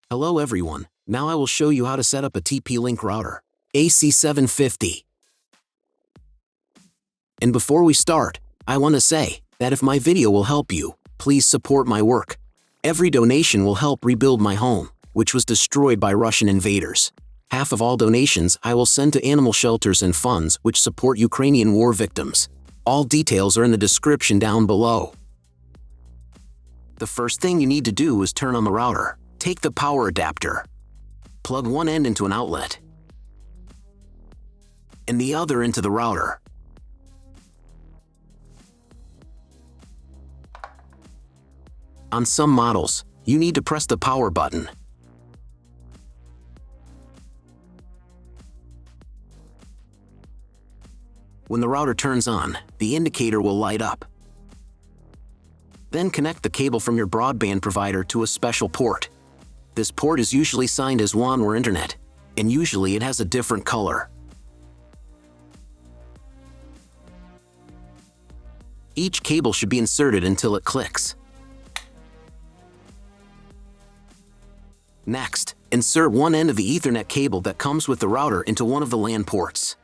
Hello everyone, now I will show you how to set up a TP-Link router, AC750. And before we start, I want to say that if my video will help you, please support my work. Every donation will help rebuild my home, which was destroyed by Russian invaders. Half of all donations I will send to animal shelters and funds which support Ukrainian war victims. All details are in the description down below. The first thing you need to do is turn on the router. Take the power adapter. Plug one end into an outlet and the other into the router. On some models, you need to press the power button. When the router turns on, the indicator will light up. Then connect the cable from your broadband provider to a special port. This port is usually signed as WAN or Internet, and usually it has a different color. Each cable should be inserted until it clicks. Next, insert one end of the Ethernet cable that comes with the router into one of the LAN ports.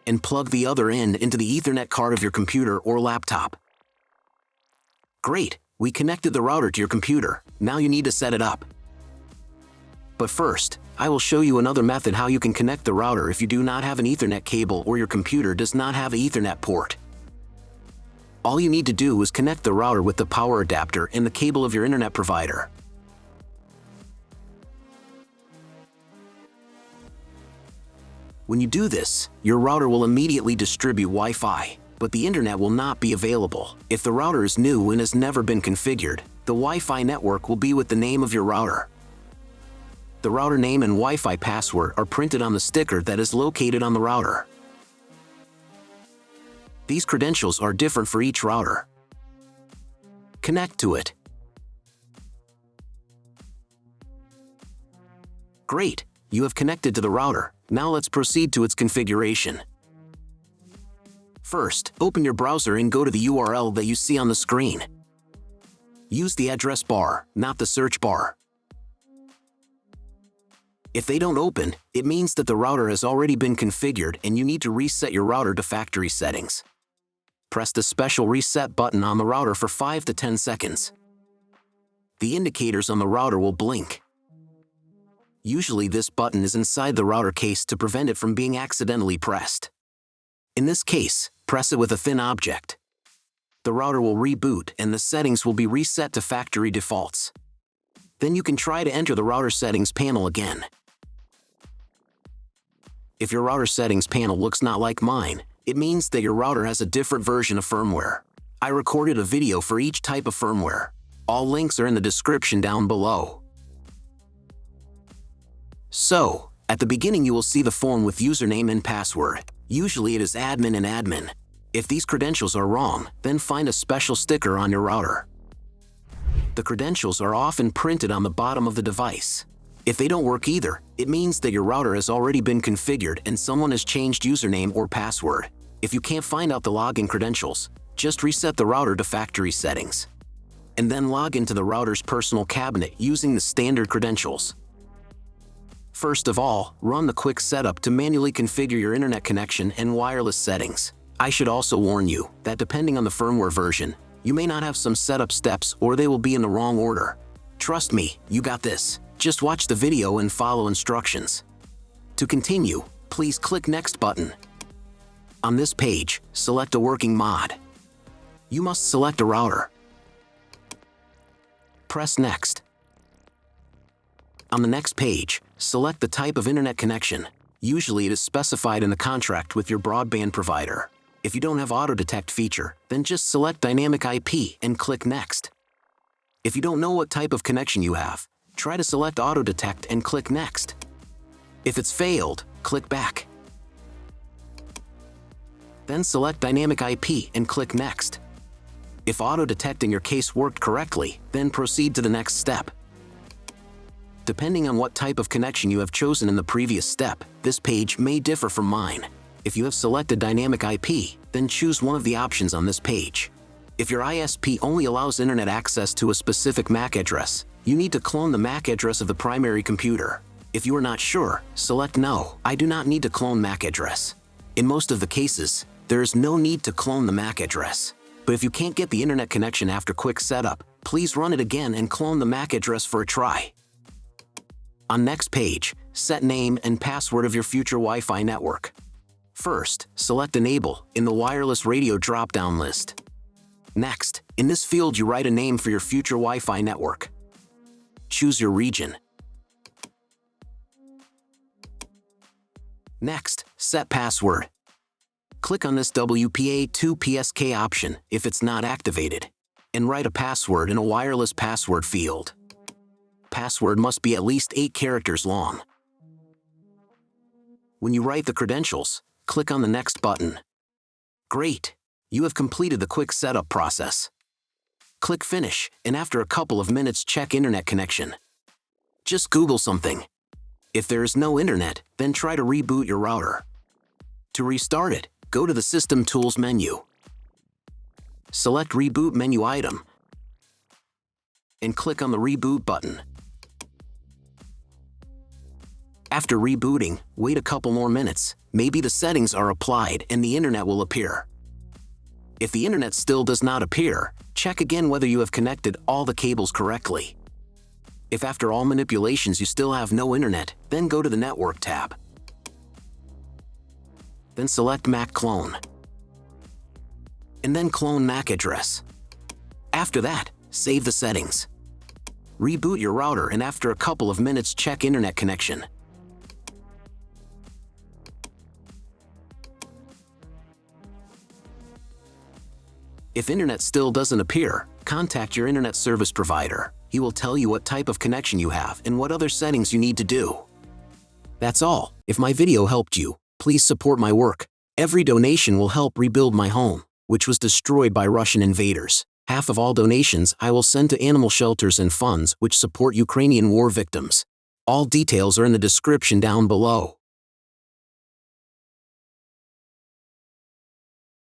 And plug the other end into the Ethernet card of your computer or laptop. Great, we connected the router to your computer. Now you need to set it up. But first, I will show you another method how you can connect the router if you do not have an Ethernet cable or your computer does not have an Ethernet port. All you need to do is connect the router with the power adapter and the cable of your internet provider. When you do this, your router will immediately distribute Wi-Fi, but the internet will not be available. If the router is new and has never been configured, the Wi-Fi network will be with the name of your router. The router name and Wi-Fi password are printed on the sticker that is located on the router. These credentials are different for each router. Connect to it. Great, you have connected to the router. Now let's proceed to its configuration. First, open your browser and go to the URL that you see on the screen. Use the address bar, not the search bar. If they don't open, it means that the router has already been configured and you need to reset your router to factory settings. Press the special reset button on the router for 5 to 10 seconds. The indicators on the router will blink. Usually this button is inside the router case to prevent it from being accidentally pressed. In this case, press it with a thin object. The router will reboot and the settings will be reset to factory defaults. Then you can try to enter the router settings panel again. If your router settings panel looks not like mine, it means that your router has a different version of firmware. I recorded a video for each type of firmware. All links are in the description down below. So, at the beginning you will see the form with username and password. Usually it is admin and admin. If these credentials are wrong, then find a special sticker on your router. The credentials are often printed on the bottom of the device. If they don't work either, it means that your router has already been configured and someone has changed username or password. If you can't find out the login credentials, just reset the router to factory settings. And then log into the router's personal cabinet using the standard credentials. First of all, run the quick setup to manually configure your internet connection and wireless settings. I should also warn you that depending on the firmware version, you may not have some setup steps or they will be in the wrong order. Trust me, you got this. Just watch the video and follow instructions. To continue, please click Next button. On this page, select a working mod. You must select a router. Press Next. On the next page, select the type of internet connection. Usually it is specified in the contract with your broadband provider. If you don't have auto detect feature, then just select dynamic IP and click Next. If you don't know what type of connection you have, try to select auto detect and click Next. If it's failed, click back. Then select dynamic IP and click Next. If auto detect in your case worked correctly, then proceed to the next step. Depending on what type of connection you have chosen in the previous step, this page may differ from mine. If you have selected Dynamic IP, then choose one of the options on this page. If your ISP only allows internet access to a specific MAC address, you need to clone the MAC address of the primary computer. If you are not sure, select No, I do not need to clone MAC address. In most of the cases, there is no need to clone the MAC address. But if you can't get the internet connection after quick setup, please run it again and clone the MAC address for a try. On next page, set name and password of your future Wi-Fi network. First, select Enable in the wireless radio drop-down list. Next, in this field you write a name for your future Wi-Fi network. Choose your region. Next, set password. Click on this WPA2PSK option if it's not activated, and write a password in a wireless password field. Password must be at least 8 characters long. When you write the credentials, click on the Next button. Great! You have completed the quick setup process. Click Finish, and after a couple of minutes check internet connection. Just Google something. If there is no internet, then try to reboot your router. To restart it, go to the System Tools menu. Select Reboot menu item, and click on the Reboot button. After rebooting, wait a couple more minutes. Maybe the settings are applied and the internet will appear. If the internet still does not appear, check again whether you have connected all the cables correctly. If after all manipulations you still have no internet, then go to the Network tab. Then select MAC clone. And then clone MAC address. After that, save the settings. Reboot your router and after a couple of minutes check internet connection. If internet still doesn't appear, contact your internet service provider. He will tell you what type of connection you have and what other settings you need to do. That's all. If my video helped you, please support my work. Every donation will help rebuild my home, which was destroyed by Russian invaders. Half of all donations I will send to animal shelters and funds which support Ukrainian war victims. All details are in the description down below.